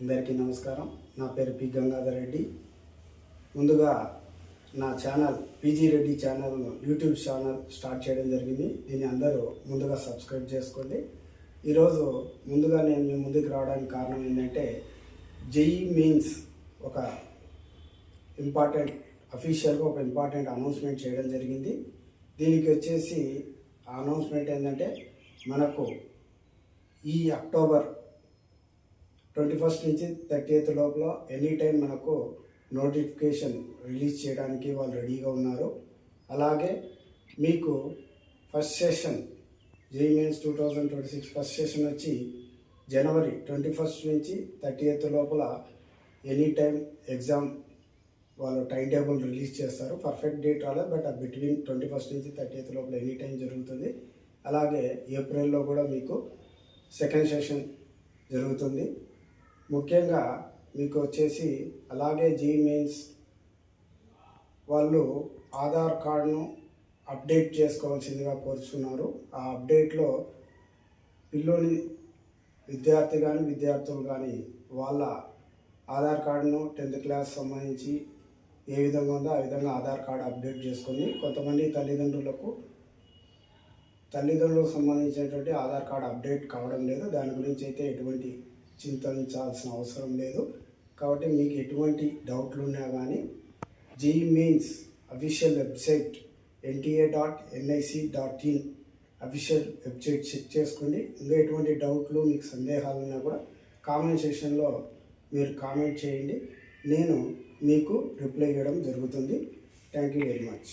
అందరికీ నమస్కారం. నా పేరు పి గంగాధర్ రెడ్డి. ముందుగా నా channel PG Reddy channel YouTube channel start చేయడం జరిగింది. దీన్ని అందరూ ముందుగా సబ్స్క్రైబ్ చేసుకోండి. ఈరోజు ముందుగా నేను మీ ముందుకు రావడానికి కారణం ఏంటంటే జేఈఈ మెయిన్స్ ఒక అఫీషియల్గా ఒక ఇంపార్టెంట్ అనౌన్స్మెంట్ చేయడం జరిగింది. దీనికి వచ్చేసి ఆ అనౌన్స్మెంట్ ఏంటంటే మనకు ఈ అక్టోబర్ 21 నుంచి 30th లోపల ఎనీ టైం మనకు నోటిఫికేషన్ రిలీజ్ చేయడానికి వాళ్ళు రెడీగా ఉన్నారు. అలాగే మీకు first session JEE mains 2026 first session వచ్చి జనవరి 21 నుంచి 30th లోపల ఎనీ టైం ఎగ్జామ్ వాళ్ళు టైం టేబుల్ రిలీజ్ చేస్తారు. పర్ఫెక్ట్ డేట్ రాలేదు, బట్ బిట్వీన్ 21 నుంచి 30th లోపల ఎనీ టైం జరుగుతుంది. అలాగే ఏప్రిల్లో కూడా మీకు సెకండ్ సెషన్ జరుగుతుంది. ముఖ్యంగా మీకు వచ్చేసి అలాగే జేఈఈ మెయిన్స్ వాళ్ళు ఆధార్ కార్డును అప్డేట్ చేసుకోవాల్సిందిగా కోరుతున్నారు. ఆ అప్డేట్లో విద్యార్థి కానీ విద్యార్థులు కానీ వాళ్ళ ఆధార్ కార్డును 10th క్లాస్ సంబంధించి ఏ విధంగా ఉందో ఆ విధంగా ఆధార్ కార్డు అప్డేట్ చేసుకొని, కొంతమంది తల్లిదండ్రులకు సంబంధించినటువంటి ఆధార్ కార్డు అప్డేట్ కావడం లేదు. దాని గురించి అయితే ఎటువంటి చింతించాల్సిన అవసరం లేదు. కాబట్టి మీకు ఎటువంటి డౌట్లు ఉన్నా కానీ JEE mains official website nta.nic.in official website check చేసుకోండి. ఇంకా ఎటువంటి డౌట్లు మీకు సందేహాలు ఉన్నా కూడా కామెంట్ సెక్షన్లో మీరు కామెంట్ చేయండి. నేను మీకు రిప్లై ఇవ్వడం జరుగుతుంది. Thank you very much.